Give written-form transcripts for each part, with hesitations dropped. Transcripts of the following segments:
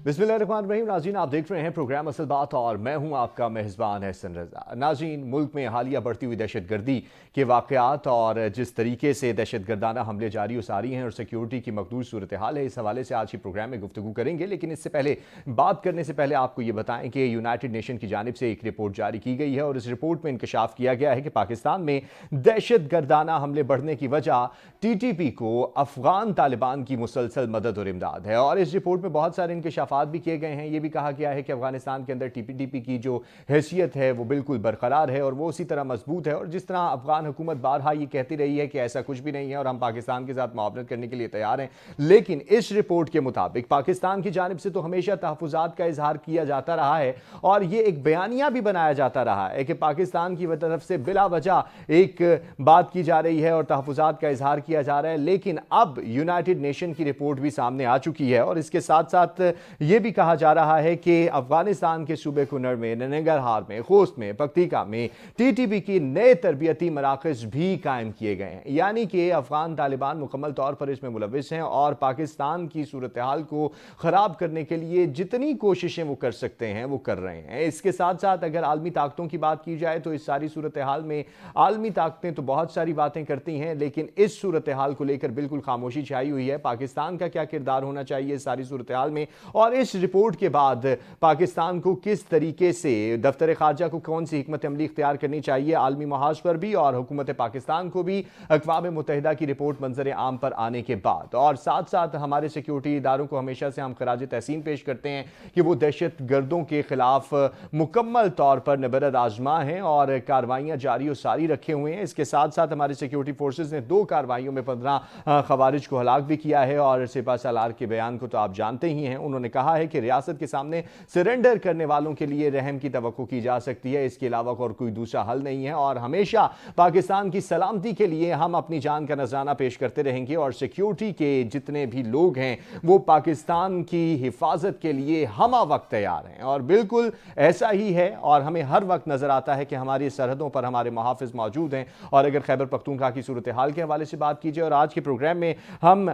बिस्मिल्लाहिर्रहमानिर्रहीम। नाज़रीन, आप देख रहे हैं प्रोग्राम असल बात और मैं हूं आपका मेज़बान एहसन रज़ा। नाज़रीन, मुल्क में हालिया बढ़ती हुई दहशतगर्दी के वाक़यात और जिस तरीके से दहशतगर्दाना हमले जारी और सारी हैं और सिक्योरिटी की मखदूर सूरत हाल है, इस हवाले से आज ही प्रोग्राम में गुफ्तगू करेंगे। लेकिन इससे पहले बात करने से पहले आपको ये बताएं कि यूनाइटेड नेशन की जानिब से एक रिपोर्ट जारी की गई है और इस रिपोर्ट में इंकशाफ किया गया है कि पाकिस्तान में दहशतगर्दाना हमले बढ़ने की वजह TTP को अफगान तालिबान की मुसलसल मदद और इमदाद है। और इस रिपोर्ट में बहुत सारे इंकशाफात भी किए गए हैं। यह भी कहा गया है कि अफगानिस्तान के अंदर TPTP की जो हैसियत है वो बिल्कुल बरकरार है और वो उसी तरह मजबूत है। और जिस तरह अफगान हुकूमत बारहा ये कहती रही है कि ऐसा कुछ भी नहीं है और हम पाकिस्तान के साथ मुआवनत करने के लिए तैयार हैं, लेकिन इस रिपोर्ट के मुताबिक पाकिस्तान की जानिब से तो हमेशा तहफ़्फ़ुज़ात का इजहार किया जाता रहा है और ये एक बयानिया भी बनाया जाता रहा है कि पाकिस्तान की तरफ से बिला वजह एक बात की जा रही है और तहफ़्फ़ुज़ात का इजहार किया जा रहा है। लेकिन अब यूनाइटेड नेशन की रिपोर्ट भी सामने आ चुकी है और इसके साथ साथ यह भी कहा जा रहा है कि अफगानिस्तान के सूबे कुनर में, नंगरहार में, खोस्त में, पक्तिका में TTP की नए तरबियती मराकज़ भी कायम किए गए हैं। यानी कि अफगान तालिबान मुकम्मल तौर पर इसमें मुलविस हैं और पाकिस्तान की सूरत हाल को ख़राब करने के लिए जितनी कोशिशें वो कर सकते हैं वो कर रहे हैं। इसके साथ साथ अगर आलमी ताकतों की बात की जाए तो इस सारी सूरत हाल में आलमी ताकतें तो बहुत सारी बातें करती हैं, लेकिन इस सूरत हाल को लेकर बिल्कुल खामोशी छाई हुई है। पाकिस्तान का क्या किरदार होना चाहिए इस सारी सूरत हाल में और इस रिपोर्ट के बाद पाकिस्तान को किस तरीके से दफ्तर खारजा को कौन सी हिकमत अमली इख्तियार करनी चाहिए आलमी महाज पर भी और हुकूमत पाकिस्तान को भी अक़वाम मुत्तहिदा की रिपोर्ट मंजर आम पर आने के बाद। और साथ साथ हमारे सिक्योरिटी इदारों को हमेशा से हम खराज तहसीन पेश करते हैं कि वो दहशत गर्दों के खिलाफ मुकम्मल तौर पर नबरद आजमा हैं और कार्रवाइयाँ जारी और सारी रखे हुए हैं। इसके साथ साथ हमारे सिक्योरिटी फोर्सेज ने 2 कार्रवाइयों में 15 खवारिज को हलाक भी किया है और सिपा सालार के बयान को तो आप जानते ही हैं। उन्होंने कहा है कि रियासत के सामने सरेंडर करने वालों के लिए रहम की तवक्को की जा सकती है, इसके अलावा और कोई दूसरा हल नहीं है और हमेशा पाकिस्तान की सलामती के लिए हम अपनी जान का नजराना पेश करते रहेंगे और सिक्योरिटी के जितने भी लोग हैं वो पाकिस्तान की हिफाजत के लिए हमा वक्त तैयार हैं। और बिल्कुल ऐसा ही है और हमें हर वक्त नजर आता है कि हमारी सरहदों पर हमारे मुहाफिज मौजूद हैं। और अगर खैबर पख्तूनख्वा की सूरत हाल के हवाले से बात कीजिए और आज के प्रोग्राम में हम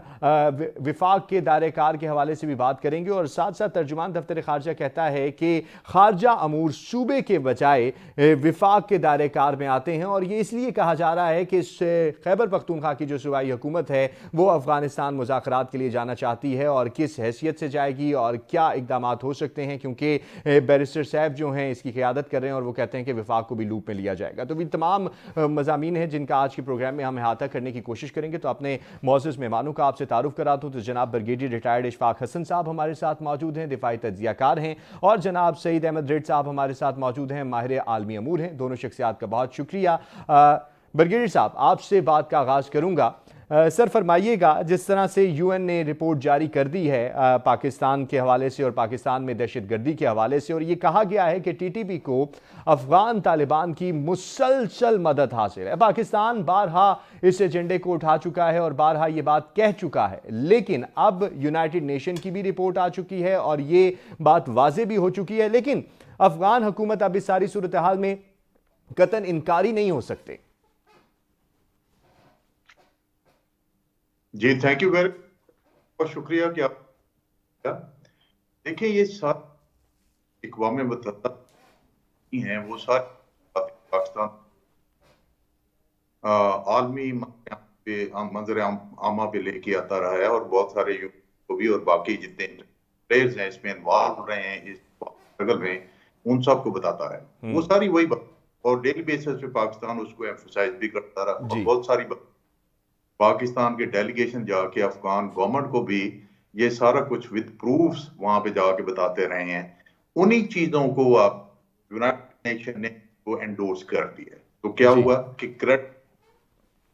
विफाक के दायरे कार के हवाले से भी बात करेंगे और साथ साथ तर्जुमान दफ्तर खारजा कहता है कि खारजा अमूर सूबे के बजाय विफाक के दायरे कार में आते हैं और ये इसलिए कहा जा रहा है कि खैबर पख्तूनख्वा की जो सूबाई हुकूमत है वो अफगानिस्तान मुज़ाकरात के लिए जाना चाहती है और किस हैसियत से जाएगी और क्या इकदाम हो सकते हैं, क्योंकि बैरिस्टर साहब जो हैं इसकी क़यादत कर रहे हैं और वो कहते हैं कि विफाक को भी लूप में लिया जाएगा। तो भी तमाम मज़ामीन हैं जिनका आज के प्रोग्राम में हम अहाता करने की कोशिश करेंगे। तो अपने मौजूद मेहमानों का आपसे तारुफ करा दूँ तो जनाब ब्रिगेडियर रिटायर्ड इशफाक हसन साहब हमारे साथ मौजूद हैं, दिफाई तज्जियाकार हैं और जनाब सईद अहमद रेड साहब हमारे साथ मौजूद हैं, माहिर आलमी अमूर हैं। दोनों शख्सियात का बहुत शुक्रिया। ब्रिगेडियर साहब, आपसे बात का आगाज़ करूँगा। सर फरमाइएगा, जिस तरह से UN ने रिपोर्ट जारी कर दी है पाकिस्तान के हवाले से और पाकिस्तान में दहशतगर्दी के हवाले से और ये कहा गया है कि TTP को अफगान तालिबान की मुसलसल मदद हासिल है। पाकिस्तान बारहा इस एजेंडे को उठा चुका है और बारहा ये बात कह चुका है, लेकिन अब यूनाइटेड नेशन की भी रिपोर्ट आ चुकी है और ये बात वाज़ेह भी हो चुकी है। लेकिन अफगान हुकूमत अब इस सारी सूरत हाल में कतन इनकारी नहीं हो सकते। जी, थैंक यू वेरी बहुत शुक्रिया कि आप देखिए ये सारे अक़वाम मुत्तहिदा हैं वो सारे पाकिस्तान आलमी मंजर आमा पे लेके आता रहा है और बहुत सारे को भी और बाकी जितने प्लेयर्स हैं इसमें इन्वॉल्व रहे हैं इस स्ट्रगल में उन सबको बताता है। वो सारी वही बात और डेली बेसिस पे पाकिस्तान उसको एम्फसाइज भी करता रहा और बहुत सारी पाकिस्तान के डेलीगेशन जाके अफगान गवर्नमेंट को भी ये सारा कुछ विद प्रूफ्स वहां पे जाके बताते रहे हैं। उन्हीं चीजों को अब यूनाइटेड नेशन ने को एंडोर्स कर दिया। तो क्या हुआ कि क्रेडिट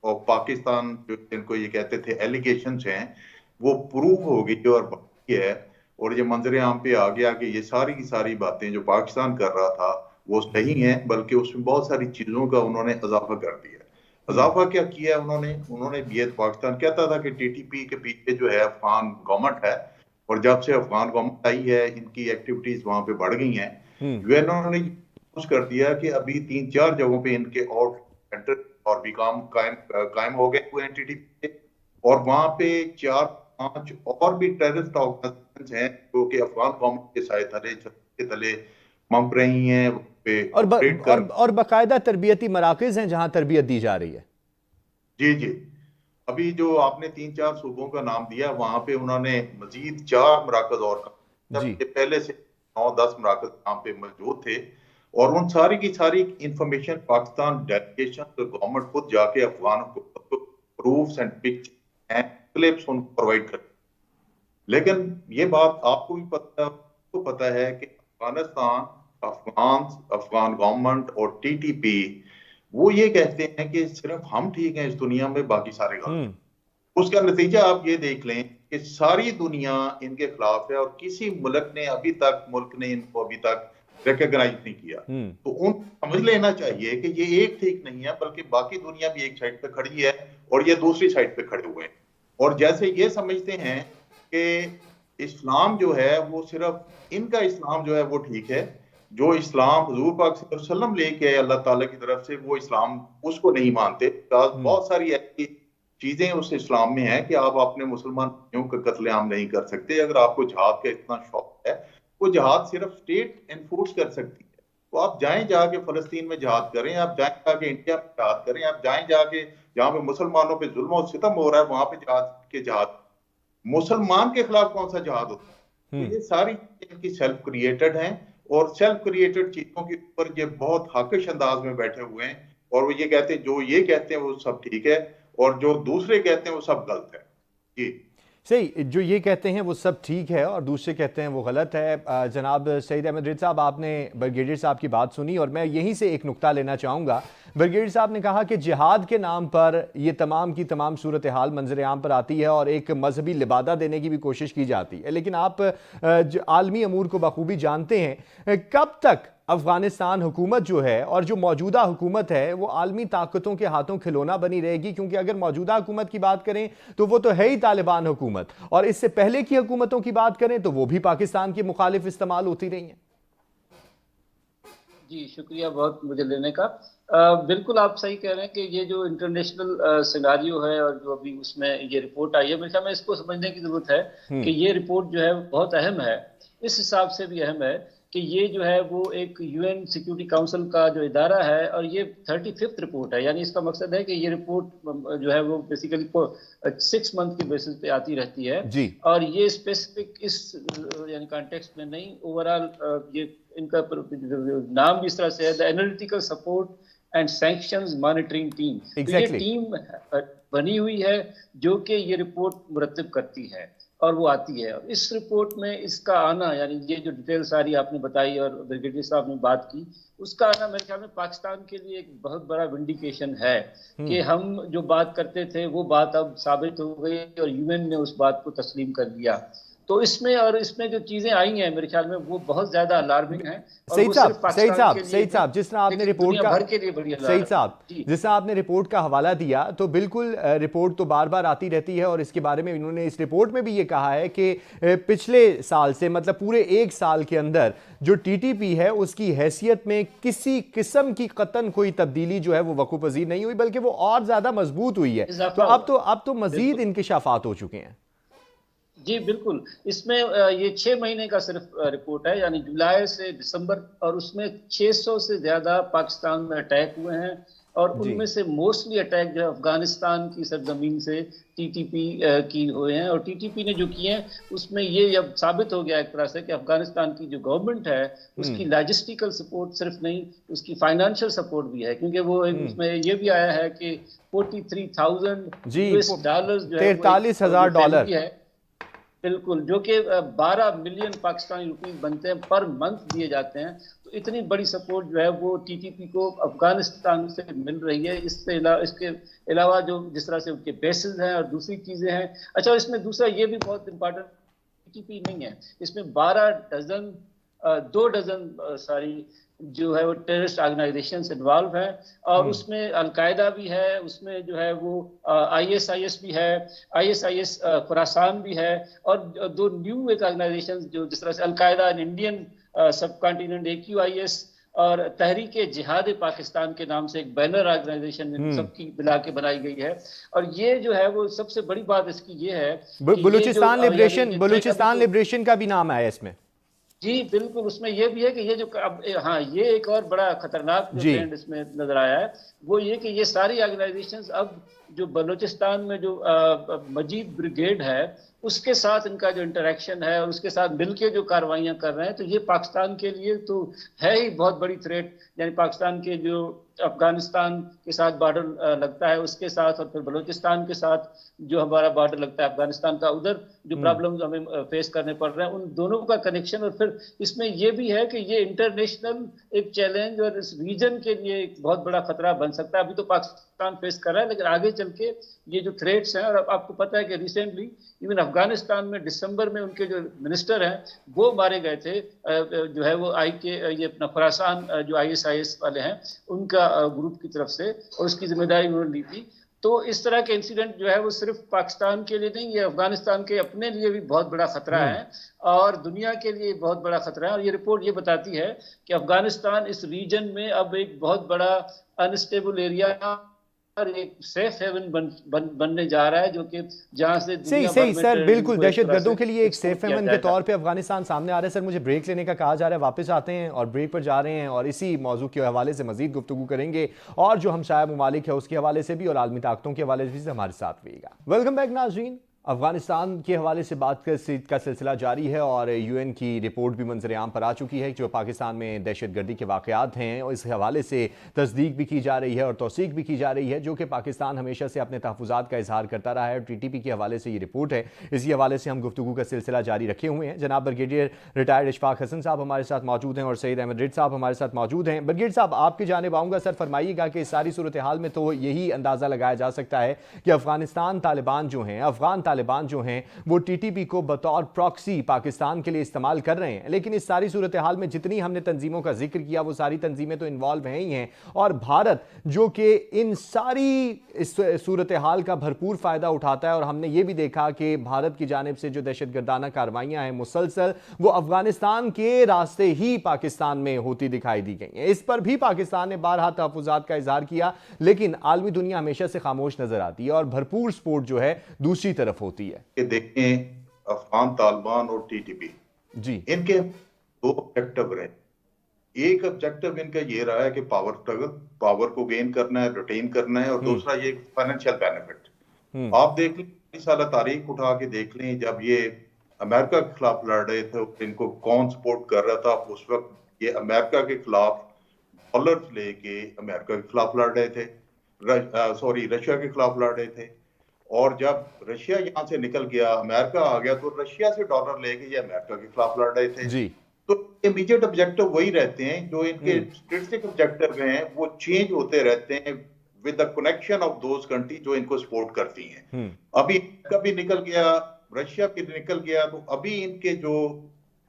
और पाकिस्तान जो जिनको ये कहते थे एलिगेशंस हैं वो प्रूव हो गई और बाकी है और ये मंजरे आम पे आ गया कि ये सारी की सारी बातें जो पाकिस्तान कर रहा था वो सही हैं, बल्कि उसमें बहुत सारी चीजों का उन्होंने इजाफा कर दिया। इजाफा क्या किया उन्होंने ये पाकिस्तान कहता था कि TTP के पीछे जो है अफगान गवर्नमेंट है और जब से अफगान गवर्नमेंट आई है इनकी एक्टिविटीज वहां पे बढ़ गई हैं। उन्होंने कर दिया कि अभी 3-4 जगहों पे इनके आउट सेंटर और भी काम कायम हो गए हुए हैं TTP और वहां पे 4 5 और भी टेररिस्ट ऑर्गेनाइजेशन हैं जो कि अफगान गवर्नमेंट के साथ के तले मंप रही हैं, पे ऑपरेट कर। और बाकायदा तरबियती मराकज हैं जहां तरबियत दी जा रही है। जी जी, अभी जो आपने 3-4 सूबों का नाम दिया, वहां पे उन्होंने मजीद 4 मराकज और, जी जबकि पहले से 9-10 मराकज यहाँ पे मौजूद थे। और उन सारी की सारी इंफॉर्मेशन पाकिस्तान डेलीगेशन तो गवर्नमेंट खुद जाके अफगान को proofs and pictures and clips उनको प्रोवाइड कर। लेकिन ये बात आपको भी पता है कि अफगानिस्तान, अफगान गवर्नमेंट और टीटीपी वो ये कहते हैं कि सिर्फ हम ठीक हैं इस दुनिया में, बाकी सारे गलत। उसका नतीजा आप ये देख लें कि सारी दुनिया इनके खिलाफ है और किसी मुल्क ने इनको अभी तक रिकॉग्नाइज नहीं किया। तो उन समझ लेना चाहिए कि ये एक ठीक नहीं है, बल्कि बाकी दुनिया भी एक साइड पे खड़ी है और ये दूसरी साइड पे खड़े हुए हैं। और जैसे ये समझते हैं कि इस्लाम जो है वो सिर्फ इनका इस्लाम जो है वो ठीक है, जो इस्लाम हुजूर पाक सल्लल्लाहु अलैहि वसल्लम लेके आए अल्लाह ताला की तरफ से, वो इस्लाम उसको नहीं मानते। बहुत सारी ऐसी चीजें उस इस्लाम में है कि आप अपने मुसलमान भाइयों का कत्लेआम नहीं कर सकते। अगर आपको जहाद का इतना शौक है, वो जहाद सिर्फ स्टेट एनफोर्स कर सकती है। तो आप जाएं जाके फलस्तीन में जहाद करें, आप जाएं जाके इंडिया में जहाद करें, आप जाएं जाके जहां पे मुसलमानों पे जुल्म और सितम हो रहा है वहां पे जहाद। मुसलमान के खिलाफ कौन सा जहाद होता है? तो ये सारी इनकी सेल्फ क्रिएटेड हैं और सेल्फ क्रिएटेड चीजों के ऊपर ये बहुत हाकिश अंदाज में बैठे हुए हैं। और वो ये कहते हैं, जो ये कहते हैं वो सब ठीक है और जो दूसरे कहते हैं वो सब गलत है। जी सही, जो ये कहते हैं वो सब ठीक है और दूसरे कहते हैं वो गलत है। जनाब सईद अहमद रिज साहब, आपने ब्रिगेडियर साहब की बात सुनी और मैं यहीं से एक नुक्ता लेना चाहूँगा। ब्रिगेडियर साहब ने कहा कि जिहाद के नाम पर ये तमाम की तमाम सूरत हाल मंजर आम पर आती है और एक मजहबी लिबादा देने की भी कोशिश की जाती है, लेकिन आप आलमी अमूर को बखूबी जानते हैं। कब तक अफगानिस्तान हुकूमत जो है और जो मौजूदा हुकूमत है वो आलमी ताकतों के हाथों खिलौना बनी रहेगी? क्योंकि अगर मौजूदा हुकूमत की बात करें तो वो तो है ही तालिबान हुकूमत, और इससे पहले की हुकूमतों की बात करें तो वो भी पाकिस्तान के मुखालिफ इस्तेमाल होती रही हैं। जी शुक्रिया बहुत मुझे लेने का। बिल्कुल आप सही कह रहे हैं कि ये जो इंटरनेशनल सिनारियो है और जो अभी उसमें ये रिपोर्ट आई है, मेरे ख्याल में इसको समझने की जरूरत है कि ये रिपोर्ट जो है बहुत अहम है। इस हिसाब से भी अहम है कि ये जो है वो एक यूएन सिक्योरिटी काउंसिल का जो इदारा है और ये 35th रिपोर्ट है। यानी इसका मकसद है कि ये रिपोर्ट जो है वो बेसिकली 6 मंथ के बेसिस पे आती रहती है जी। और ये स्पेसिफिक इस यानी कॉन्टेक्स्ट में नहीं, ओवरऑल ये इनका नाम भी इस तरह से है, the analytical support and sanctions monitoring team. ये टीम बनी हुई है जो कि ये रिपोर्ट मुरत्तिब करती है और वो आती है। और इस रिपोर्ट में इसका आना, यानी ये जो डिटेल सारी आपने बताई और ब्रिगेडियर साहब ने बात की, उसका आना मेरे ख्याल में पाकिस्तान के लिए एक बहुत बड़ा विंडिकेशन है कि हम जो बात करते थे वो बात अब साबित हो गई और यूएन ने उस बात को तस्लीम कर लिया। तो इसमें जो चीजें आई हैं मेरे ख्याल में वो बहुत ज्यादा अलार्मिंग है। सईद साहब, जिस तरह आपने रिपोर्ट का सईद साहब जिस तरह आपने रिपोर्ट का हवाला दिया, तो बिल्कुल रिपोर्ट तो बार बार आती रहती है और इसके बारे में इन्होंने इस रिपोर्ट में भी ये कहा है कि पिछले साल से, मतलब पूरे 1 साल के अंदर जो टीटीपी है उसकी हैसियत में किसी किस्म की कतन कोई तब्दीली जो है वो वकूफ पजीर नहीं हुई, बल्कि वो और ज्यादा मजबूत हुई है। तो अब तो मजीद इंकिशाफात हो चुके हैं। जी बिल्कुल, इसमें ये 6 महीने का सिर्फ रिपोर्ट है, यानी जुलाई से दिसंबर, और उसमें 600 से ज्यादा पाकिस्तान में अटैक हुए हैं और उनमें से मोस्टली अटैक जो है अफगानिस्तान की सरजमीन से टीटीपी की हुए हैं। और टीटीपी ने जो किए हैं उसमें ये अब साबित हो गया एक तरह से कि अफगानिस्तान की जो गवर्नमेंट है उसकी लॉजिस्टिकल सपोर्ट सिर्फ नहीं, उसकी फाइनेंशियल सपोर्ट भी है, क्योंकि वो उसमें ये भी आया है कि 43,000 US डॉलर जो है, $43,000 है बिल्कुल, जो कि 12 मिलियन पाकिस्तानी रुपीस बनते हैं पर मंथ दिए जाते हैं। तो इतनी बड़ी सपोर्ट जो है वो टीटीपी को अफगानिस्तान से मिल रही है। इसके अलावा जो जिस तरह से उनके बेसिस हैं और दूसरी चीजें हैं। अच्छा, इसमें दूसरा ये भी बहुत इंपॉर्टेंट, टीटीपी नहीं है, इसमें 2 डजन सारी जो है वो टेररिस्ट ऑर्गेनाइजेशंस इन्वॉल्व हैं और उसमें अलकायदा भी है, उसमें जो है वो ISIS भी है, ISIS खुरासान भी है, और 2 न्यू एक ऑर्गेनाइजेशंस जो जिस तरह से अलकायदा इन इंडियन सब कॉन्टिनेंट AQIS और तहरीक जिहाद पाकिस्तान के नाम से एक बैनर ऑर्गेनाइजेशन सबकी मिला के बनाई गई है। और ये जो है वो सबसे बड़ी बात इसकी ये है कि बलूचिस्तान लिबरेशन का भी नाम है इसमें। जी बिल्कुल, उसमें ये भी है कि ये जो अब हाँ, ये एक और बड़ा खतरनाक जो ट्रेंड इसमें नजर आया है वो ये कि ये सारी ऑर्गेनाइजेशंस अब जो बलूचिस्तान में जो मजीद ब्रिगेड है उसके साथ इनका जो इंटरेक्शन है और उसके साथ मिलके जो कार्रवाइयां कर रहे हैं, तो ये पाकिस्तान के लिए तो है ही बहुत बड़ी थ्रेट। यानी पाकिस्तान के जो अफगानिस्तान के साथ बॉर्डर लगता है उसके साथ, और फिर बलूचिस्तान के साथ जो हमारा बॉर्डर लगता है अफगानिस्तान का, उधर जो प्रॉब्लम्स हमें फेस करने पड़ रहे हैं, उन दोनों का कनेक्शन। और फिर इसमें ये भी है कि ये इंटरनेशनल एक चैलेंज और इस रीजन के लिए एक बहुत बड़ा खतरा बन सकता है। अभी तो पाकिस्तान फेस कर रहा है, लेकिन आगे चल के ये जो थ्रेट्स हैं, और आपको पता है कि रिसेंटली इवन अफगानिस्तान में दिसंबर में उनके जो मिनिस्टर हैं वो मारे गए थे, जो है वो ये अपना खुरासान जो ISIS वाले हैं उनका ग्रुप की तरफ से, और उसकी जिम्मेदारी उन्होंने ली थी। तो इस तरह के इंसिडेंट जो है वो सिर्फ पाकिस्तान के लिए नहीं, ये अफगानिस्तान के अपने लिए भी बहुत बड़ा खतरा है और दुनिया के लिए बहुत बड़ा खतरा है। और ये रिपोर्ट ये बताती है कि अफगानिस्तान इस रीजन में अब एक बहुत बड़ा अनस्टेबल एरिया और एक सेफ हेवन बनने जा रहा है, जो कि जहां से सही सर, बिल्कुल दहशतगर्दों के लिए एक सेफ हेवन के तौर पे अफगानिस्तान सामने आ रहा है। सर मुझे ब्रेक लेने का कहा जा रहा है, वापस आते हैं और ब्रेक पर जा रहे हैं और इसी मौजू के हवाले से मजीद गुफ्तगू करेंगे और जो हमसाया ममालिक है उसके हवाले से भी और आलमी ताकतों के हवाले से हमारे साथ रहिएगा। वेलकम बैक नाज़रीन। अफगानिस्तान के हवाले से बात का सिलसिला जारी है और UN की रिपोर्ट भी मंजर आम पर आ चुकी है जो पाकिस्तान में दहशतगर्दी के वाक़यात हैं, और इस हवाले से तस्दीक भी की जा रही है और तौसीक भी की जा रही है, जो कि पाकिस्तान हमेशा से अपने तहफ़्फ़ुज़ात का इजहार करता रहा है। TTP के हवाले से ये रिपोर्ट है, इसी हवाले से हम गुफ्तगू का सिलसिला जारी रखे हुए हैं। जनाब ब्रिगेडियर रिटायर्ड इशफाक हसन साहब हमारे साथ मौजूद हैं और सईद अहमद रिट साहब हमारे साथ मौजूद हैं। ब्रिगेडियर साहब, आपकी जानिब आऊँगा। सर फरमाइएगा कि इस सारी सूरत हाल में तो यही अंदाज़ा लगाया जा सकता है कि अफगान तालिबान जो हैं वो TTP को बतौर प्रॉक्सी पाकिस्तान के लिए इस्तेमाल कर रहे हैं। लेकिन इस सारी सूरत हाल में जितनी हमने तंजीमों का जिक्र किया वो सारी तंजीमें तो इन्वॉल्व हैं ही हैं, और भारत जो कि इन सारी सूरत हाल का भरपूर फ़ायदा उठाता है। और हमने ये भी देखा कि भारत की जानिब से जो दहशतगर्दाना कार्रवाइयाँ हैं मुसलसल वो अफगानिस्तान के रास्ते ही पाकिस्तान में होती दिखाई दी गई हैं। इस पर भी पाकिस्तान ने बारहा तहफ़्फ़ुज़ात का इजहार किया, लेकिन आलमी दुनिया हमेशा से खामोश नजर आती है और भरपूर सपोर्ट जो है दूसरी तरफ होती है। देखें अफगान तालिबान और TTP जी, इनके दो ऑब्जेक्टिव रहे। एक ऑब्जेक्टिव इनका ये रहा है कि पावर को गेन करना है, रिटेन करना है, और दूसरा ये फाइनेंशियल बेनिफिट। आप देख लें 20 साल तारीख उठा के देख लें, जब ये अमेरिका के खिलाफ लड़ रहे थे इनको कौन सपोर्ट कर रहा था उस वक्त? ये अमेरिका के खिलाफ डॉलर लेके अमेरिका के खिलाफ लड़ रहे थे, रशिया के खिलाफ लड़ रहे थे। और जब रशिया यहाँ से निकल गया, अमेरिका आ गया, तो रशिया से डॉलर लेके ये अमेरिका के खिलाफ लड़ रहे थे जी। तो इमीडिएट ऑब्जेक्टिव वही रहते हैं, जो इनके स्ट्रेटेजिक ऑब्जेक्टिव हैं वो चेंज होते रहते हैं with the connection of those country जो इनको सपोर्ट करती हैं। अभी कभी निकल गया, रशिया भी निकल गया, तो अभी इनके जो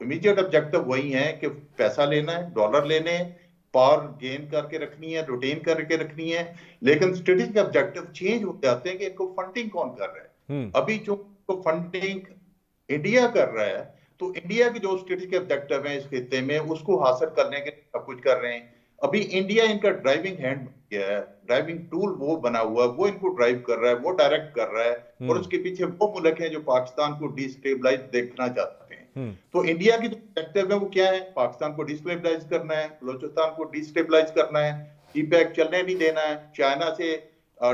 इमीडिएट ऑब्जेक्टिव वही हैं कि पैसा लेना है, डॉलर लेने हैं, पावर गेन करके रखनी है, रिटेन करके रखनी है। लेकिन स्ट्रेटेजिक ऑब्जेक्टिव चेंज हो जाते हैं कि इनको फंडिंग कौन कर रहा है। अभी जो फंडिंग इंडिया कर रहा है, तो इंडिया के जो स्ट्रेटेजिक ऑब्जेक्टिव हैं इस खित्ते में उसको हासिल करने के लिए सब कुछ कर रहे हैं। अभी इंडिया इनका ड्राइविंग हैंड बन गया है, ड्राइविंग टूल वो बना हुआ है, वो इनको ड्राइव कर रहा है, वो डायरेक्ट कर रहा है, और उसके पीछे वो मुल्क हैं जो पाकिस्तान को डिस्टेबलाइज देखना चाहते हैं। तो इंडिया की जो ऑब्जेक्टिव है वो क्या है? पाकिस्तान को डिस्टेबलाइज करना है, बलूचिस्तान को डिस्टेबलाइज करना है, CPEC चलने नहीं देना है, चाइना से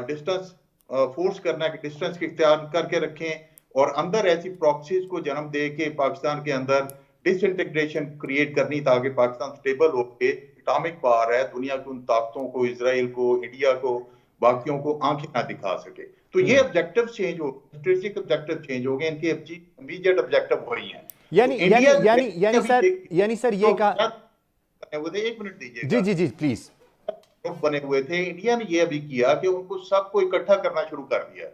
डिस्टेंस फोर्स करना है कि डिस्टेंस इख्तियार करके रखें, और अंदर ऐसी प्रॉक्सीज को जन्म दे के पाकिस्तान के अंदर डिसइंटीग्रेशन क्रिएट करनी, ताकि पाकिस्तान स्टेबल होके एटॉमिक पावर है दुनिया की उन ताकतों को, इजराइल को, इंडिया को, बाकियों को आंखें ना दिखा सके। तो ये ऑब्जेक्टिव चेंज हो, स्ट्रेटेजिक ऑब्जेक्टिव चेंज हो गए, इनके इमीडिएट ऑब्जेक्टिव वही हैं। यानी सर ये कहा, एक मिनट दीजिए। जी प्लीज। बने हुए थे, इंडिया ने ये अभी किया कि उनको सबको इकट्ठा करना शुरू कर दिया,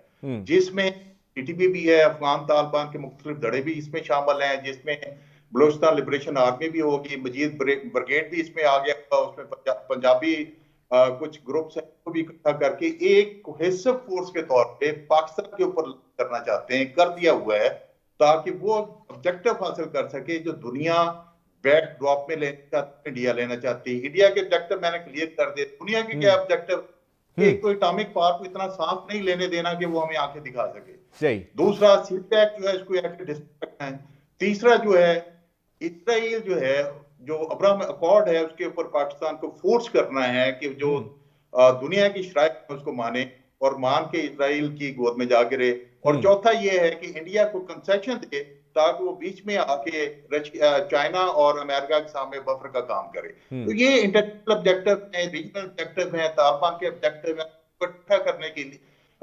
जिसमें TTP भी है, अफगान तालिबान के मुख्तलिफ धड़े भी इसमें शामिल हैं, जिसमें बलूचिस्तान लिबरेशन आर्मी भी होगी, मजीद ब्रिगेड भी इसमें आ गया, उसमें पंजाबी कुछ ग्रुप्स हैं वो भी इकट्ठा करके एक कोहेसिव फोर्स के तौर पे पाकिस्तान के ऊपर करना चाहते हैं, कर दिया हुआ है, ताकि वो ऑब्जेक्टिव हासिल कर सके जो दुनिया बैक ड्रॉप में लेना चाहती, इंडिया लेना चाहती है। इंडिया के ऑब्जेक्टिव मैंने क्लियर कर दिए। दुनिया के क्या ऑब्जेक्टिव? एक तो एटॉमिक पावर को इतना साफ नहीं लेने देना कि वो हमें आंखें दिखा सके। सही। दूसरा सीपैक जो है इसको डिस्ट्रैक्ट करना है। तीसरा जो है इजराइल जो है, जो अब्राहम अकॉर्ड है उसके ऊपर पाकिस्तान को फोर्स करना है कि जो दुनिया की शराइत उसको माने और मान के इजराइल की गोद में जा गिरे। और चौथा ये है कि इंडिया को कंसेशन दे ताकि वो बीच में आके चाइना और अमेरिका के सामने बफर का काम करे। तो ये इंटरनेशनल ऑब्जेक्टिव है, रीजनल ऑब्जेक्टिव है, तालिबान के ऑब्जेक्टिव है, इकट्ठा करने के लिए,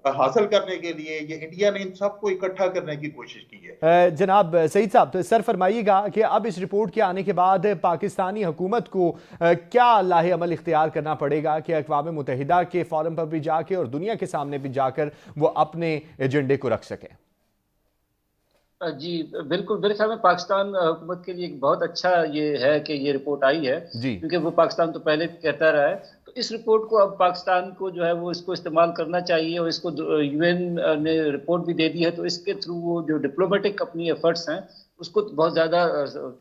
हासिल करने के लिए ये इंडिया ने इन सबको इकट्ठा करने की कोशिश की है। जनाब सईद साहब, तो सर फरमाइएगा कि अब इस रिपोर्ट के आने के बाद पाकिस्तानी हुकूमत को क्या लाहे अमल इख्तियार करना पड़ेगा कि अक़वाम मुत्तहिदा के फोरम पर भी जाके और दुनिया के सामने भी जाकर वो अपने एजेंडे को रख सकें? जी बिल्कुल, मेरे ख्याल में पाकिस्तान हुकूमत के लिए एक बहुत अच्छा ये है कि ये रिपोर्ट आई है, क्योंकि वो पाकिस्तान तो पहले कहता रहा है। तो इस रिपोर्ट को अब पाकिस्तान को जो है वो इसको इस्तेमाल करना चाहिए और इसको यूएन ने रिपोर्ट भी दे दी है, तो इसके थ्रू वो जो डिप्लोमेटिक अपनी एफर्ट्स हैं उसको बहुत ज़्यादा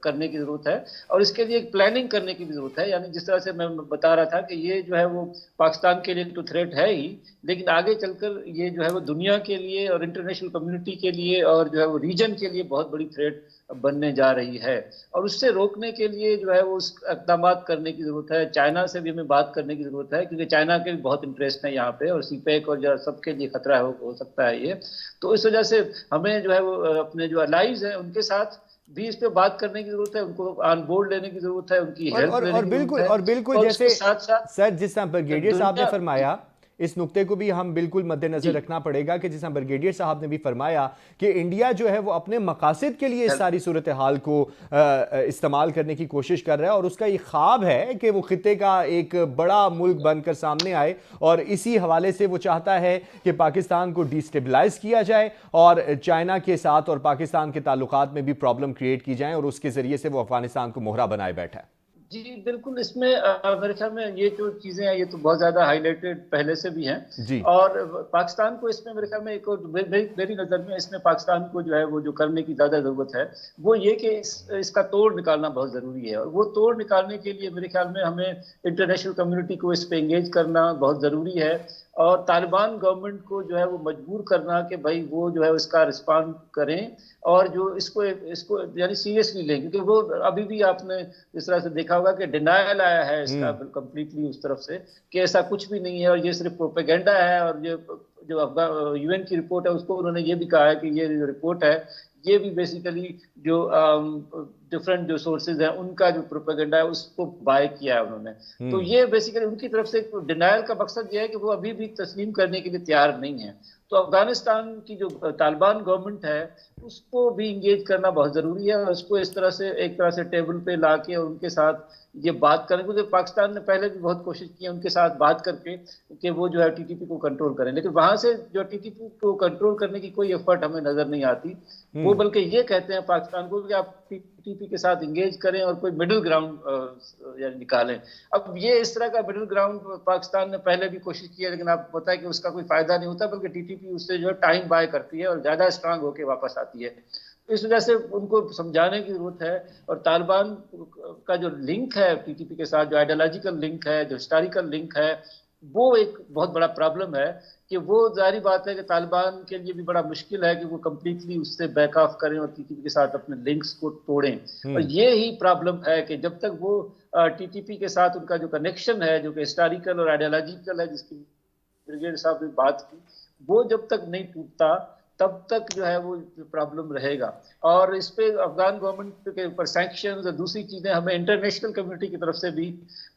करने की ज़रूरत है और इसके लिए एक प्लानिंग करने की भी ज़रूरत है। यानी जिस तरह से मैं बता रहा था कि ये जो है वो पाकिस्तान के लिए तो थ्रेट है ही, लेकिन आगे चलकर ये जो है वो दुनिया के लिए और इंटरनेशनल कम्युनिटी के लिए और जो है वो रीजन के लिए बहुत बड़ी थ्रेट बनने जा रही है और उससे रोकने के लिए जो है वो उस इक़दाम करने की ज़रूरत है। चाइना से भी हमें बात करने की ज़रूरत है, क्योंकि चाइना के भी बहुत इंटरेस्ट है यहाँ पे और सीपेक और जो सबके लिए खतरा हो सकता है ये। तो इस वजह से हमें जो है वो अपने जो अलाइज हैं उनके साथ भी इस पे बात करने की जरूरत है, उनको ऑन बोर्ड लेने की जरूरत है, उनकी हेल्प लेने की जरूरत है। और बिल्कुल जैसे साथ साथ सर जिस तरह ब्रिगेडियर साहब ने फरमाया, इस नुक्ते को भी हम बिल्कुल मद्देनजर रखना पड़ेगा कि जिस ब्रिगेडियर साहब ने भी फरमाया कि इंडिया जो है वो अपने मकासद के लिए इस सारी सूरत हाल को इस्तेमाल करने की कोशिश कर रहा है और उसका ये ख्वाब है कि वो खित्ते का एक बड़ा मुल्क बनकर सामने आए और इसी हवाले से वो चाहता है कि पाकिस्तान को डिस्टेबलाइज किया जाए और चाइना के साथ और पाकिस्तान के ताल्लुकात में भी प्रॉब्लम क्रिएट की जाए और उसके जरिए से वो अफगानिस्तान को मोहरा बनाए बैठा है। जी बिल्कुल, इसमें मेरे ख्याल में ये जो चीजें हैं ये तो बहुत ज्यादा हाईलाइटेड पहले से भी हैं और पाकिस्तान को इसमें मेरे ख्याल में एक और मेरी नजर में इसमें पाकिस्तान को जो है वो जो करने की ज्यादा जरूरत है वो ये कि इसका तोड़ निकालना बहुत जरूरी है और वो तोड़ निकालने के लिए मेरे ख्याल में हमें इंटरनेशनल कम्युनिटी को इस पे एंगेज करना बहुत जरूरी है और तालिबान गवर्नमेंट को जो है वो मजबूर करना कि भाई वो जो है इसका रिस्पॉन्ड करें और जो इसको यानी सीरियसली लें, क्योंकि वो अभी भी आपने इस तरह से देखा होगा कि डिनायल आया है इसका कंप्लीटली उस तरफ से कि ऐसा कुछ भी नहीं है और ये सिर्फ प्रोपेगेंडा है। और जो यूएन की रिपोर्ट है उसको उन्होंने ये भी कहा है कि ये जो रिपोर्ट है ये भी बेसिकली जो डिफरेंट जो सोर्सेज हैं उनका जो प्रोपेगेंडा है उसको बाय किया है उन्होंने। तो ये बेसिकली उनकी तरफ से डिनायल का मकसद ये है कि वो अभी भी तस्लीम करने के लिए तैयार नहीं है। तो अफगानिस्तान की जो तालिबान गवर्नमेंट है उसको भी इंगेज करना बहुत जरूरी है और उसको इस तरह से एक तरह से टेबल पे लाके और उनके साथ ये बात करें, क्योंकि पाकिस्तान ने पहले भी बहुत कोशिश की है उनके साथ बात करके कि वो जो है टीटीपी को कंट्रोल करें, लेकिन वहां से जो टीटीपी को कंट्रोल करने की कोई एफर्ट हमें नजर नहीं आती। वो बल्कि ये कहते हैं पाकिस्तान को कि आप टीटीपी के साथ इंगेज करें और कोई मिडिल ग्राउंड निकालें। अब ये इस तरह का मिडिल ग्राउंड पाकिस्तान ने पहले भी कोशिश की है, लेकिन आपको पता है कि उसका कोई फायदा नहीं होता, बल्कि टीटीपी उससे जो है टाइम बाय करती है और ज्यादा स्ट्रांग होकर वापस आती है। इस वजह से उनको समझाने की जरूरत है और तालिबान का जो लिंक है टीटीपी के साथ, जो आइडियोलॉजिकल लिंक है, जो हिस्टोरिकल लिंक है, वो एक बहुत बड़ा प्रॉब्लम है कि वो जाहिर बात है कि तालिबान के लिए भी बड़ा मुश्किल है कि वो कंप्लीटली उससे बैक ऑफ करें और टीटीपी के साथ अपने लिंक्स को तोड़ें। और ये ही प्रॉब्लम है कि जब तक वो टीटीपी के साथ उनका जो कनेक्शन है जो कि हिस्टोरिकल और आइडियोलॉजिकल है, जिसकी ब्रिगेडियर साहब ने बात की, वो जब तक नहीं टूटता तब तक जो है वो प्रॉब्लम रहेगा। और इस पे अफगान गवर्नमेंट के ऊपर सैंक्शंस और दूसरी चीजें हमें इंटरनेशनल कम्युनिटी की तरफ से भी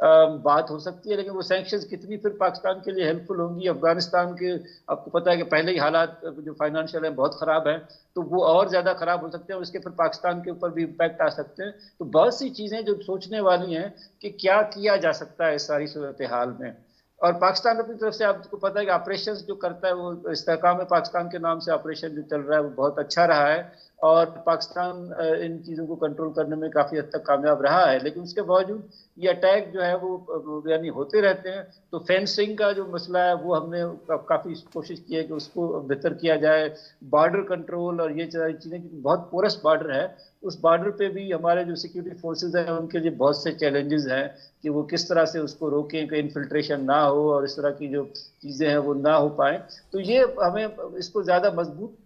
बात हो सकती है, लेकिन वो सैंक्शंस कितनी फिर पाकिस्तान के लिए हेल्पफुल होंगी। अफगानिस्तान के आपको पता है कि पहले ही हालात जो फाइनेंशियल है बहुत खराब है, तो वो और ज्यादा खराब हो सकते हैं और इसके फिर पाकिस्तान के ऊपर भी इम्पैक्ट आ सकते हैं। तो बहुत सी चीजें जो सोचने वाली हैं कि क्या किया जा सकता है इस सारी सूरत हाल में। और पाकिस्तान अपनी तरफ से आपको पता है कि ऑपरेशंस जो करता है वो इस्तेहकाम पाकिस्तान के नाम से ऑपरेशन जो चल रहा है वो बहुत अच्छा रहा है और पाकिस्तान इन चीज़ों को कंट्रोल करने में काफ़ी हद तक कामयाब रहा है, लेकिन उसके बावजूद ये अटैक जो है वो यानी होते रहते हैं। तो फेंसिंग का जो मसला है वो हमने काफ़ी कोशिश की है कि उसको बेहतर किया जाए, बॉर्डर कंट्रोल और ये सारी चीज़ें, बहुत पोरस बॉर्डर है, उस बॉर्डर पे भी हमारे जो सिक्योरिटी फोर्सेज हैं उनके लिए बहुत से चैलेंजेस हैं कि वो किस तरह से उसको रोकें कि इन्फिल्ट्रेशन ना हो और इस तरह की जो चीज़ें हैं वो ना हो पाए। तो ये हमें इसको ज़्यादा मजबूत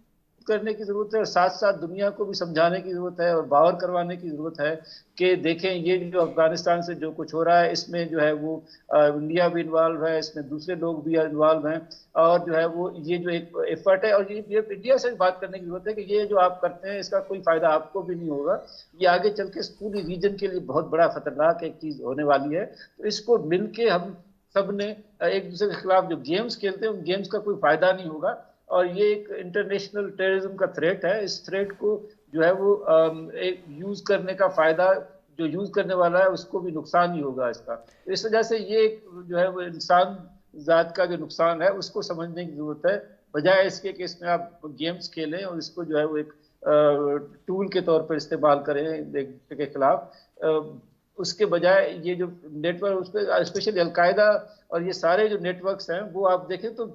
करने की जरूरत है और साथ साथ दुनिया को भी समझाने की जरूरत है और बावर करवाने की जरूरत है कि देखें ये जो अफगानिस्तान से जो कुछ हो रहा है इसमें जो है वो इंडिया भी इन्वॉल्व है, इसमें दूसरे लोग भी इन्वॉल्व हैं और जो है वो ये जो एक एफर्ट है और ये इंडिया से बात करने की जरूरत है कि ये जो आप करते हैं इसका कोई फायदा आपको भी नहीं होगा, ये आगे चल के पूरी रीजन के लिए बहुत बड़ा खतरनाक एक चीज होने वाली है। तो इसको मिलके हम सब ने एक दूसरे के खिलाफ जो गेम्स खेलते हैं उन गेम्स का कोई फायदा नहीं होगा और ये एक इंटरनेशनल टेररिज्म का थ्रेट है। इस थ्रेट को जो है वो एक यूज करने का फायदा जो यूज करने वाला है उसको भी नुकसान ही होगा इसका। इस वजह से ये जो है वो इंसान जात का जो नुकसान है उसको समझने की जरूरत है, बजाय इसके कि इसमें आप गेम्स खेलें और इसको जो है वो एक टूल के तौर पर इस्तेमाल करें एक दूसरे के खिलाफ। उसके बजाय ये जो नेटवर्क उस पर स्पेशली अलकायदा और ये सारे जो नेटवर्क्स हैं वो आप देखें तो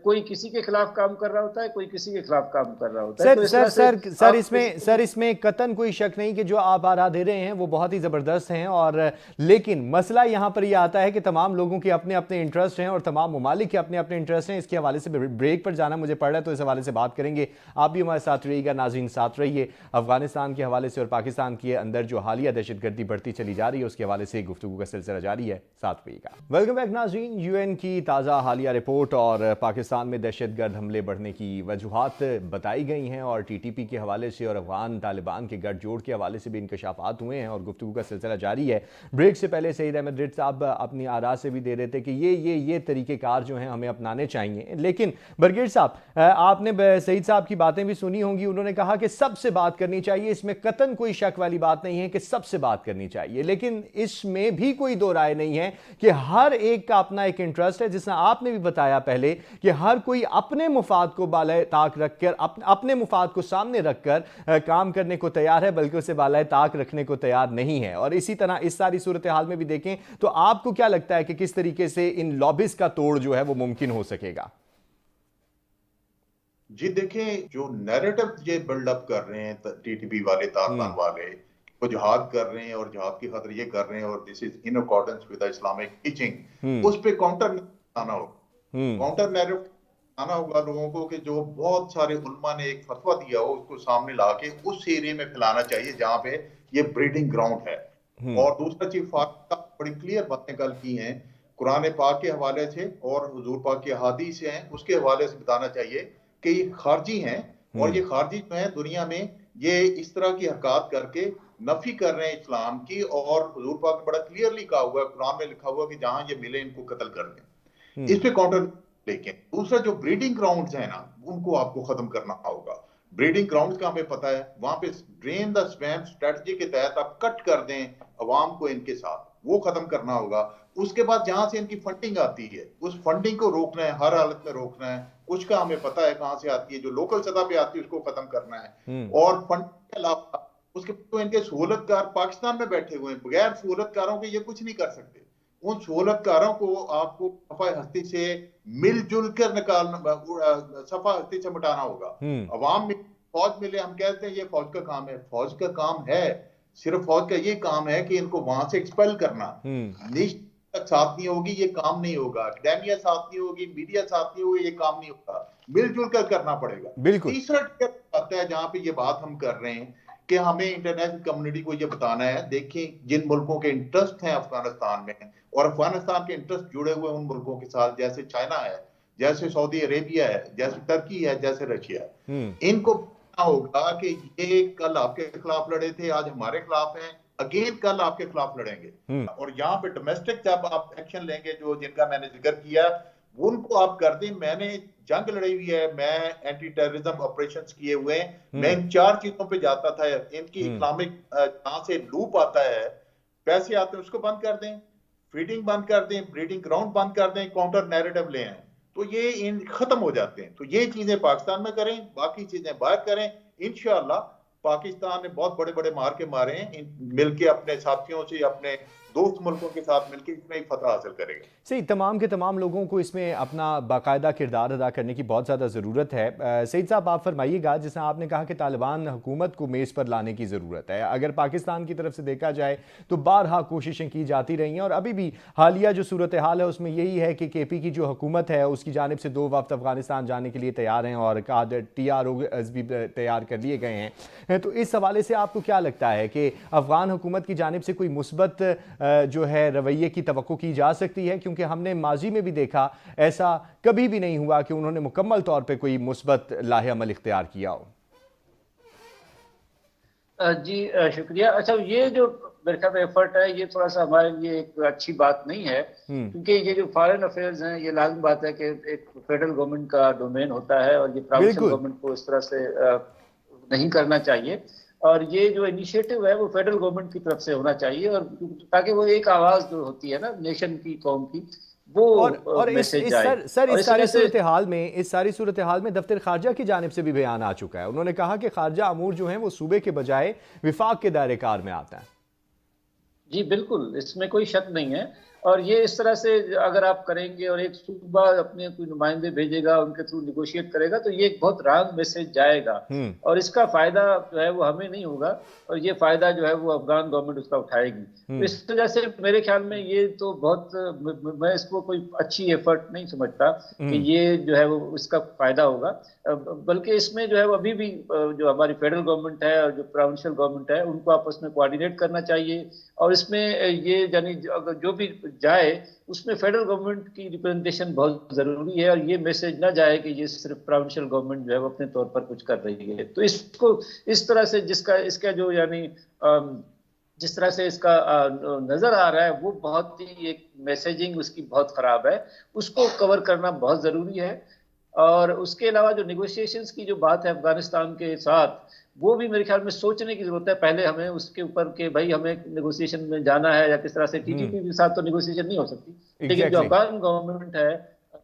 कोई किसी के खिलाफ काम कर रहा होता है, कोई किसी के खिलाफ काम कर रहा होता है। सर इसमें कतन कोई शक नहीं कि जो आप आरा दे रहे हैं वो बहुत ही जबरदस्त हैं और लेकिन मसला यहाँ पर यह आता है कि तमाम लोगों के अपने अपने इंटरेस्ट हैं और तमाम ममालिक के अपने अपने इंटरेस्ट हैं। इसके हवाले से ब्रेक पर जाना मुझे पड़ रहा है तो इस हवाले से बात करेंगे। आप भी हमारे साथ रहिएगा, नाज़रीन साथ रहिए। अफगानिस्तान के हवाले से और पाकिस्तान के अंदर जो हालिया दहशतगर्दी बढ़ती चली जा रही है उसके हवाले से गुफ्तगू का सिलसिला जारी है, साथ रहिएगा। वेलकम बैक नाज़रीन। यूएन की ताज़ा हालिया रिपोर्ट और पाकिस्तान में दहशतगर्द हमले बढ़ने की वजूहात बताई गई हैं और टीटीपी के हवाले से और अफगान तालिबान के गठजोड़ के हवाले से भी इंकशाफात हुए हैं और गुफ्तगू का सिलसिला जारी है। ब्रेक से पहले सईद अहमद रिट साहब अपनी आरा से भी दे रहे थे कि ये तरीक़ेकार जो हैं हमें अपनाने चाहिए। लेकिन बरगेट साहब, आपने सईद साहब की बातें भी सुनी होंगी, उन्होंने कहा कि सबसे बात करनी चाहिए, इसमें कतन कोई शक वाली बात नहीं है कि सबसे बात करनी चाहिए, लेकिन इसमें भी कोई दो राय नहीं है कि हर एक का अपना एक इंटरेस्ट है, जिसने आपने भी बताया पहले कि हर कोई अपने मुफाद को बालाए ताक रखकर अपने मुफाद को सामने रखकर काम करने को तैयार है, बल्कि उसे बालाए ताक रखने को तैयार नहीं है। और इसी तरह इस सारी सूरत हाल में भी देखें तो आपको क्या लगता है कि किस तरीके से इन लॉबिस का तोड़ जो है वो मुमकिन हो सकेगा? जी देखें, जो नैरेटिव ये बिल्डअप कर रहे हैं टीटीपी वाले, तालिबान वाले, वो जिहाद कर रहे हैं और जिहाद की खातिर ये कर रहे हैं और this is in accordance with the Islamic teaching, उस पे काउंटर आना होगा, काउंटर नैरेटिव आना होगा लोगों को कि जो बहुत सारे उलमा ने एक फतवा दिया हो उसको सामने ला के उस एरिया में फैलाना चाहिए जहां पे ये ब्रीडिंग ग्राउंड है। और दूसरा चीज बड़ी क्लियर बातें कल की हैं कुरान पाक के हवाले से और हुजूर पाक की अहादीस से हैं, उसके हवाले से बताना चाहिए कि ये खारजी हैं और ये खारजी जो है दुनिया में ये इस तरह की हरकत करके नफी कर रहे हैं इस्लाम की। और हुजूर पाक ने बड़ा क्लियरली कहा हुआ है, कुरान में लिखा हुआ है कि जहां ये मिले इनको कत्ल कर दें। इस पे काउंटर। लेकिन दूसरा जो ब्रीडिंग ग्राउंड्स है ना, उनको आपको खत्म करना होगा। ब्रीडिंग ग्राउंड्स का हमें पता है, वहां पे ड्रेन द स्वैम्प स्ट्रेटजी के तहत आप कट कर दें अवाम को इनके साथ, वो खत्म करना होगा। उसके बाद जहां से इनकी फंडिंग आती है उस फंडिंग को रोकना है, हर हालत में रोकना है। कुछ का हमें पता है कहां से आती है, जो लोकल सतह पे आती है उसको खत्म करना है। और फंड के अलावा उसके तो इनके सहूलतकार पाकिस्तान में बैठे हुए हैं, बगैर सहूलतकारों के ये कुछ नहीं कर सकते। उन सहूलतकारों को आपको सफा हस्ती से मिलजुल कर निकालना, सफा हस्ती से मिटाना होगा। अवाम में फौज मिले, हम कहते हैं ये फौज का काम है, फौज का काम है, सिर्फ फौज का ये काम है कि इनको वहां से एक्सपेल करना। तक साथ नहीं होगी ये काम नहीं होगा, अकेडेमिया साथ नहीं होगी, मीडिया साथ नहीं होगी, ये काम नहीं होगा, मिलजुल कर करना पड़ेगा। तीसरा आता है जहां पे ये बात हम कर रहे हैं कि हमें इंटरनेशनल कम्युनिटी को ये बताना है, देखें जिन मुल्कों के इंटरेस्ट हैं अफगानिस्तान में, और अफगानिस्तान के इंटरेस्ट जुड़े हुए उन मुल्कों के साथ जैसे चाइना है, जैसे सऊदी अरेबिया है, जैसे टर्की है, जैसे रशिया है, इनको पता होगा कि ये कल आपके खिलाफ लड़े थे, आज हमारे खिलाफ हैं, अगेन कल आपके खिलाफ लड़ेंगे। और यहाँ पे डोमेस्टिक जब आप एक्शन लेंगे, जो जिनका मैंने जिक्र किया, उनको आप कर दें। मैंने जंग लड़ी हुई है, मैं एंटी टेररिज्म ऑपरेशंस किए हुए हैं, मैं इन 4 चीजों पे जाता था। इनकी इस्लामिक जहां से लूप आता है, पैसे आते हैं, उसको बंद कर दें, फीडिंग बंद कर दें, ब्रीडिंग ग्राउंड बंद कर दें, काउंटर नैरेटिव ले आए, तो ये इन खत्म हो जाते हैं। तो ये चीजें पाकिस्तान में करें, बाकी चीजें बाहर करें, इंशाअल्लाह पाकिस्तान ने बहुत बड़े बड़े मार के मारे हैं, मिलके अपने साथियों से, अपने दोस्त मुल्कों के साथ मिलकर इसमें एक फतह हासिल करेगा। सही, तमाम के तमाम लोगों को इसमें अपना बाकायदा किरदार अदा करने की बहुत ज़्यादा ज़रूरत है। सईद साहब, आप फरमाइएगा, जैसे आपने कहा कि तालिबान हुकूमत को मेज़ पर लाने की ज़रूरत है। अगर पाकिस्तान की तरफ से देखा जाए तो बारहा कोशिशें की जाती रही हैं और अभी भी हालिया जो सूरत हाल है उसमें यही है कि KP की जो हुकूमत है उसकी जानिब से 2 वफ्द अफगानिस्तान जाने के लिए तैयार हैं और TROs भी तैयार कर लिए गए हैं। तो इस हवाले से आपको क्या लगता है कि अफगान हुकूमत की जानिब से कोई मुस्बत जो है रवैये की तवक्को की जा सकती है? क्योंकि हमने माजी में भी देखा ऐसा कभी भी नहीं हुआ कि उन्होंने मुकम्मल तौर पे कोई मुस्बत लाहे अमल इख्तियार किया हो। जी शुक्रिया। अच्छा, ये जो मेरे ख्याल में एफर्ट है ये थोड़ा सा हमारे लिए एक अच्छी बात नहीं है, क्योंकि ये जो फॉरेन अफेयर्स हैं ये लाजमी बात है कि एक फेडरल गवर्नमेंट का डोमेन होता है और ये प्रोविंशियल गवर्नमेंट को इस तरह से नहीं करना चाहिए। और ये जो इनिशिएटिव है वो फेडरल गवर्नमेंट की तरफ से होना चाहिए, और ताकि वो एक आवाज जो होती है ना नेशन की, कौम की, वो और इस सारी सूरत हाल में दफ्तर खारजा की जानिब से भी बयान आ चुका है। उन्होंने कहा कि खारजा अमूर जो है वो सूबे के बजाय विफाक के दायरे कार में आता है। जी बिल्कुल, इसमें कोई शक नहीं है। और ये इस तरह से अगर आप करेंगे और एक सूबा अपने कोई नुमाइंदे भेजेगा, उनके थ्रू निगोशिएट करेगा, तो ये एक बहुत रॉन्ग मैसेज जाएगा और इसका फायदा जो है वो हमें नहीं होगा और ये फायदा जो है वो अफगान गवर्नमेंट उसका उठाएगी। तो इस वजह से मेरे ख्याल में ये तो बहुत, मैं इसको कोई अच्छी एफर्ट नहीं समझता कि ये जो है वो इसका फायदा होगा। बल्कि इसमें जो है वो अभी भी जो हमारी फेडरल गवर्नमेंट है और जो प्रोविंशियल गवर्नमेंट है उनको आपस में कोऑर्डिनेट करना चाहिए। और इसमें ये यानी अगर जो भी जाए उसमें फेडरल गवर्नमेंट की रिप्रेजेंटेशन बहुत जरूरी है और ये मैसेज ना जाए कि ये सिर्फ प्रोविंशियल गवर्नमेंट जो है वो अपने तौर पर कुछ कर रही है। तो इसको इस तरह से इसका जो यानी जिस तरह से इसका नजर आ रहा है वो बहुत ही एक मैसेजिंग उसकी बहुत खराब है, उसको कवर करना बहुत जरूरी है। और उसके अलावा जो निगोशिएशंस की जो बात है अफगानिस्तान के साथ, वो भी मेरे ख्याल में सोचने की जरूरत है पहले हमें उसके ऊपर कि भाई हमें नेगोशिएशन में जाना है या किस तरह से। TTP के साथ तो नेगोशिएशन नहीं हो सकती, लेकिन जो अफगान गवर्नमेंट है,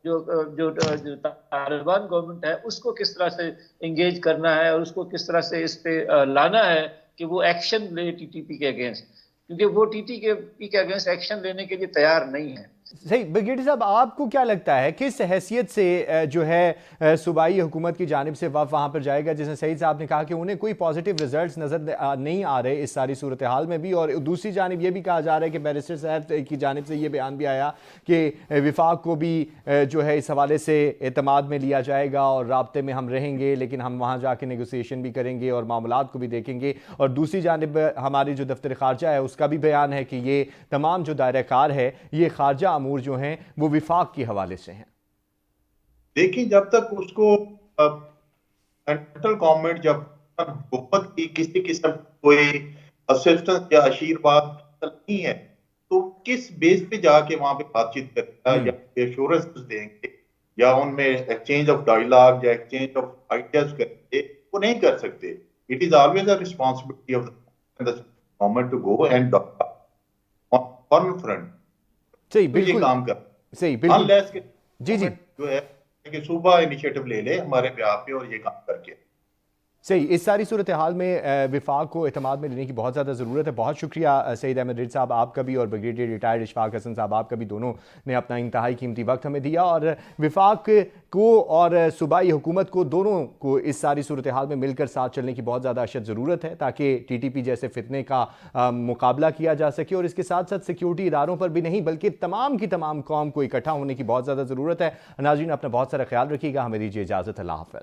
जो तालिबान गवर्नमेंट है, उसको किस तरह से एंगेज करना है और उसको किस तरह से इस पे लाना है कि वो एक्शन ले TTP के अगेंस्ट, क्योंकि वो TTP के अगेंस्ट एक्शन लेने के लिए तैयार नहीं है। सही। ब्रिगेडियर साहब, आपको क्या लगता है किस हैसियत से जो है सूबाई हुकूमत की जानिब से वहाँ पर जाएगा? जैसे सईद साहब ने कहा कि उन्हें कोई पॉजिटिव रिजल्ट्स नज़र नहीं आ रहे इस सारी सूरत हाल में भी, और दूसरी जानिब ये भी कहा जा रहा है कि बैरिस्टर साहब की जानिब से ये बयान भी आया कि विफाक को भी जो है इस हवाले से एतमाद में लिया जाएगा और राब्ते में हम रहेंगे, लेकिन हम वहाँ जाके नेगोशिएशन भी करेंगे और मामलात को भी देखेंगे। और दूसरी जानिब हमारी जो दफ्तर खारजा है उसका भी बयान है कि ये तमाम जो दायरा कार है ये खारजा अमूर जो हैं वो विफाक के हवाले से हैं। देखिए, जब तक उसको सेंट्रल गवर्नमेंट जब हुकूमत की किसी किस्म कोई असिस्टेंस या आशीर्वाद नहीं है तो किस बेस पे जाके वहां पे बातचीत करेगा या एश्योरेंस देंगे या उनमें एक्सचेंज ऑफ डायलॉग या एक्सचेंज ऑफ आइडियाज करेंगे? वो नहीं कर सकते। It is always a responsibility of the government to go and on front सही, बिल्कुल काम कर सही, बिल्कुल जी जो है कि सूबा इनिशिएटिव ले ले हमारे ब्याह पे और ये काम करके। सही। इस सारी सूरत हाल में विफाक को एतमाद में लेने की बहुत ज़्यादा ज़रूरत है। बहुत शुक्रिया सईद अहमद रिज साहब आपका भी और ब्रिगेडियर रिटायर्ड इशफाक हसन साहब आपका भी, दोनों ने अपना इंतहाई कीमती वक्त हमें दिया। और विफाक को और सूबाई हुकूमत को, दोनों को इस सारी सूरत हाल में मिलकर साथ चलने की बहुत ज़्यादा अशद ज़रूरत है ताकि TTP जैसे फितने का मुकाबला किया जा सके। और इसके साथ साथ सिक्योरिटी इदारों पर भी नहीं बल्कि तमाम की तमाम कौम को इकट्ठा होने की बहुत ज़्यादा ज़रूरत है। नाज़रीन, अपना बहुत सारा ख्याल रखिएगा। हमें दीजिए इजाज़त। अल्लाह हाफ़िज़।